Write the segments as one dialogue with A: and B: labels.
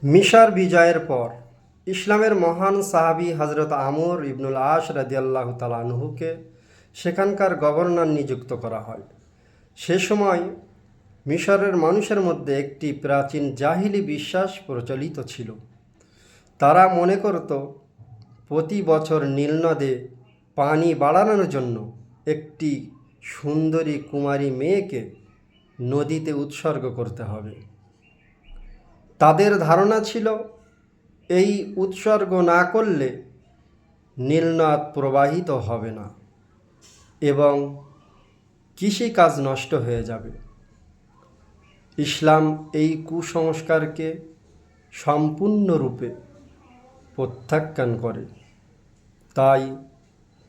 A: মিশর বিজয়ের পর ইসলামের মহান সাহাবী হজরত আমর ইবনুল আস রাদিয়াল্লাহু তাআলা আনহুকে সেখানকার গভর্নর নিযুক্ত করা হয়। সে সময় মিশরের মানুষের মধ্যে একটি প্রাচীন জাহিলি বিশ্বাস প্রচলিত ছিল। তারা মনে করত প্রতি বছর নীলনদে পানি বাড়ানোর জন্য একটি সুন্দরী কুমারী মেয়েকে নদীতে উৎসর্গ করতে হবে। তাদের ধারণা ছিল এই উৎসর্গ না করলে নীলনদ প্রবাহিত হবে না এবং কৃষিকাজ নষ্ট হয়ে যাবে। ইসলাম এই কুসংস্কারকে সম্পূর্ণরূপে প্রত্যাখ্যান করে। তাই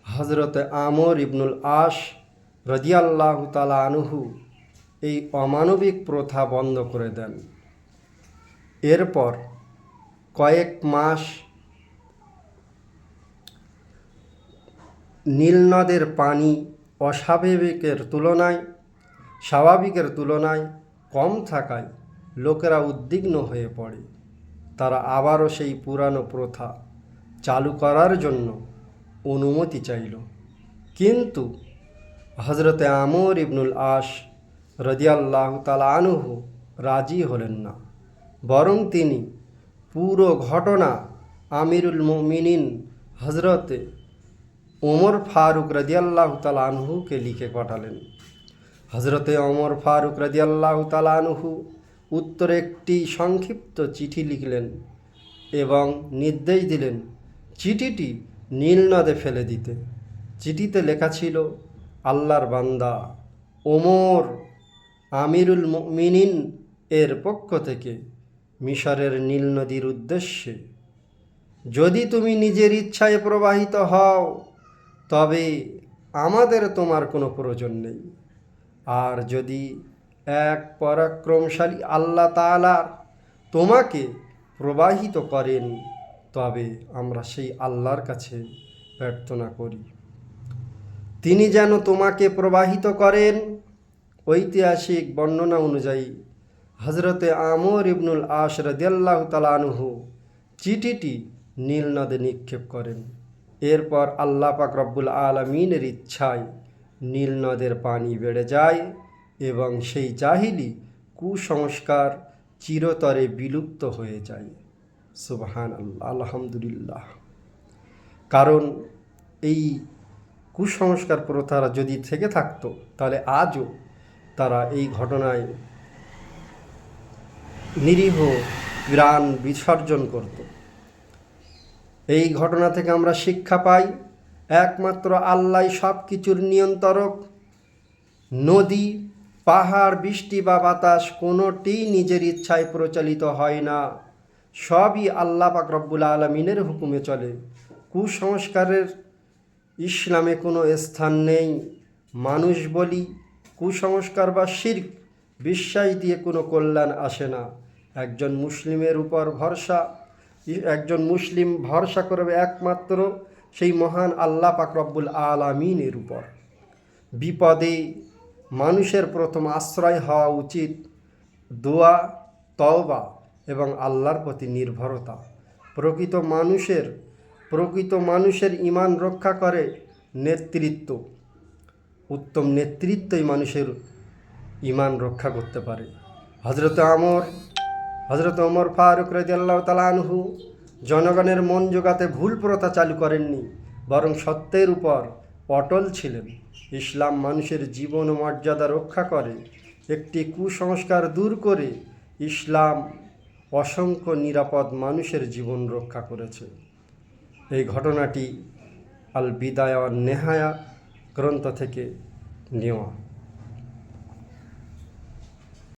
A: হজরতে আমর ইবনুল আস রাদিয়াল্লাহু তাআলা আনহু এই অমানবিক প্রথা বন্ধ করে দেন। এরপর কয়েক মাস নীলনদের পানি স্বাভাবিকের তুলনায় কম থাকায় লোকেরা উদ্বিগ্ন হয়ে পড়ে। তারা আবারও সেই পুরানো প্রথা চালু করার জন্য অনুমতি চাইল, কিন্তু হজরতে আমর ইবনুল আস রাদিয়াল্লাহু তাআলা আনহু রাজি হলেন না। বরং তিনি পুরো ঘটনা আমিরুল মুমিনিন হজরতে ওমর ফারুক রাদিয়াল্লাহু তাআলা আনহুকে লিখে পাঠালেন। হজরতে ওমর ফারুক রাদিয়াল্লাহু তাআলা আনহু উত্তরে একটি সংক্ষিপ্ত চিঠি লিখলেন এবং নির্দেশ দিলেন চিঠিটি নীলনদে ফেলে দিতে। চিঠিতে লেখা ছিল, আল্লাহর বান্দা ওমর আমিরুল মুমিনিন এর পক্ষ থেকে মিশরের নীল নদীর উদ্দেশ্যে, যদি তুমি নিজের ইচ্ছায় প্রবাহিত হও তবে আমাদের তোমার কোনো প্রয়োজন নেই, আর যদি এক পরাক্রমশালী আল্লাহ তাআলা তোমাকে প্রবাহিত করেন তবে আমরা সেই আল্লাহর কাছে প্রার্থনা করি তিনি যেন তোমাকে প্রবাহিত করেন। ঐতিহাসিক বর্ণনা অনুযায়ী হজরতে আমর ইবনুল আস রাদিয়াল্লাহু তাআলা আনহু চিঠিটি নীল নদে নিক্ষেপ করেন। এরপর আল্লাহ পাক রব্বুল আলামিনের ইচ্ছায় নীল নদের পানি বেড়ে যায় এবং সেই জাহিলি কুসংস্কার চিরতরে বিলুপ্ত হয়ে যায়। সুবহানাল্লাহ, আলহামদুলিল্লাহ। কারণ এই কুসংস্কার প্রথারা যদি থেকে থাকতো তাহলে আজও তারা এই ঘটনায় নিরীহ প্রাণ বিসর্জন করত। এই ঘটনা থেকে আমরা শিক্ষা পাই, একমাত্র আল্লাহই সব কিছুর নিয়ন্ত্রক। নদী, পাহাড়, বৃষ্টি বা বাতাস কোনোটিই নিজের ইচ্ছায় প্রচলিত হয় না, সবই আল্লাহ পাক রব্বুল আলামিনের হুকুমে চলে। কুসংস্কারের ইসলামে কোনো স্থান নেই। মানুষ বলি, কুসংস্কার বা শিরক বিশ্বাস দিয়ে কোনো কল্যাণ আসে না। একজন মুসলিম ভরসা করবে একমাত্র সেই মহান আল্লাহ পাক রব্বুল আলামিনের উপর। বিপদে মানুষের প্রথম আশ্রয় হওয়া উচিত দোয়া, তওবা এবং আল্লাহর প্রতি নির্ভরতা। প্রকৃত মানুষের ঈমান রক্ষা করে নেতৃত্ব। উত্তম নেতৃত্বই মানুষের ঈমান রক্ষা করতে পারে। হজরত ওমর ফারুক রাদিয়াল্লাহু তাআলা আনহু জনগণের মন জোগাতে ভুল প্রথা চালু করেননি, বরং সত্যের উপর অটল ছিলেন। ইসলাম মানুষের জীবন ও মর্যাদা রক্ষা করে। একটি কুসংস্কার দূর করে ইসলাম অসংখ্য নিরাপদ মানুষের জীবন রক্ষা করেছে। এই ঘটনাটি আল বিদায়া ওয়ান নেহায়া গ্রন্থ থেকে নেওয়া।